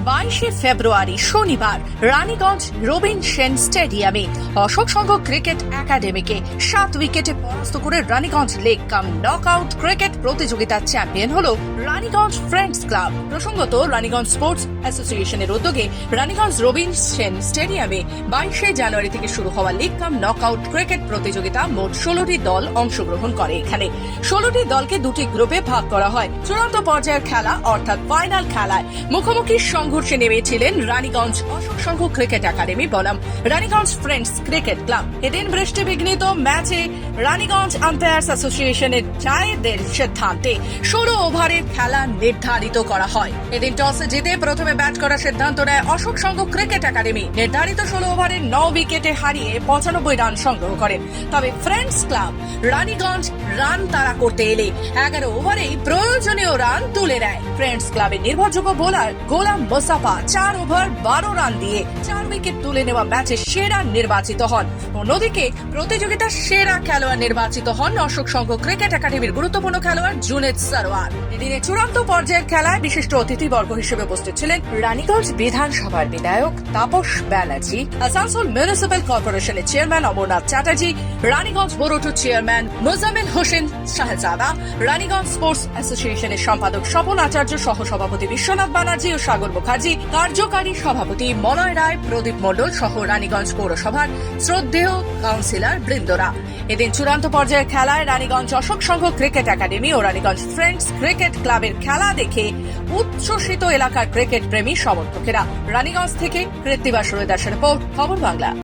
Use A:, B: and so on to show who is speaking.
A: 22 ফেব্রুয়ারি শনিবার রানীগঞ্জ রবীন সেন স্টেডিয়ামে অশোক সংঘ ক্রিকেট একাডেমিকে 7 উইকেটে পরাস্ত করে রানীগঞ্জ লেগ কাম নকআউট ক্রিকেট প্রতিযোগিতার চ্যাম্পিয়ন হল রানীগঞ্জ ফ্রেন্ডস ক্লাব। প্রসঙ্গত, রানীগঞ্জ স্পোর্টস অ্যাসোসিয়েশনের উদ্যোগে রানীগঞ্জ রবীন সেন স্টেডিয়ামে 22 জানুয়ারি থেকে শুরু হওয়া লেগ কাম নকআউট ক্রিকেট প্রতিযোগিতা মোট 16টি দল অংশগ্রহণ করে। এখানে 16টি দলকে দুটি গ্রুপে ভাগ করা হয়। চূড়ান্ত পর্যায়ের খেলা অর্থাৎ ফাইনাল খেলায় মুখোমুখি সংঘর্ষে নেমেছিলেন রানীগঞ্জ অশোক সংঘ ক্রিকেট একাডেমি বনাম রানীগঞ্জ ফ্রেন্ডস ক্রিকেট ক্লাব। এদিন বৃষ্টি বিঘ্নিত ম্যাচে রানীগঞ্জ আম্পায়ার্স অ্যাসোসিয়েশনের জায়েদের সিদ্ধান্তে 16 ওভারের খেলা নির্ধারিত করা হয়। এদিন টসে জিতে প্রথমে ব্যাট করার সিদ্ধান্ত নেয় অশোক সংঘ ক্রিকেট একাডেমি। নির্ধারিত 16 ওভারে 9 উইকেটে হারিয়ে 95 রান সংগ্রহ করেন। তবে ফ্রেন্ডস ক্লাব রানীগঞ্জ রান তাড়া করতে এলে 11 ওভারেই প্রয়োজনীয় রান তুলে নেয়। ফ্রেন্ডস ক্লাবের নির্ভরযোগ্য বোলার গোলাম মোসাফা 4 ওভার 12 রান দিয়ে 4 উইকেট তুলে নেওয়া ম্যাচে সেরা নির্বাচিত হন। অন্যদিকে প্রতিযোগিতার সেরা খেলোয়াড় নির্বাচিত হন অশোক সংঘ ক্রিকেট একাডেমির গুরুত্বপূর্ণ খেলোয়াড় জুনেদ সরওয়ার। এদিনে চূড়ান্ত পর্যায়ের খেলায় বিশিষ্ট অতিথিবর্গ হিসেবে উপস্থিত ছিলেন রানীগঞ্জ বিধানসভার বিধায়ক তাপস ব্যানার্জি, আসানসোল মিউনিসিপ্যাল কর্পোরেশনের চেয়ারম্যান অমরনাথ চ্যাটার্জি, রানীগঞ্জ বোরোটো চেয়ারম্যান মোজাম্মেল হোসেন শাহজাদা, রানীগঞ্জ স্পোর্টস অ্যাসোসিয়েশনের সম্পাদক স্বপন আচার্য, সহসভাপতি বিশ্বনাথ ব্যানার্জি ও সাগর মুখার্জি, কার্যকারী সভাপতি মলয় রায়, প্রদীপ মণ্ডল সহ রানীগঞ্জ পৌরসভার শ্রদ্ধেয় কাউন্সিলর বৃন্দরা। এদিন চূড়ান্ত পর্যায়ের খেলায় রানীগঞ্জ অশোক সংঘ ক্রিকেট একাডেমি ও রানীগঞ্জ ফ্রেন্ডস ক্রিকেট ক্লাবের খেলা দেখে উচ্ছ্বসিত এলাকার ক্রিকেট প্রেমী সমর্থকেরা। রানীগঞ্জ থেকে কৃত্তিবাস রোহিদাসের রিপোর্ট, খবর বাংলা।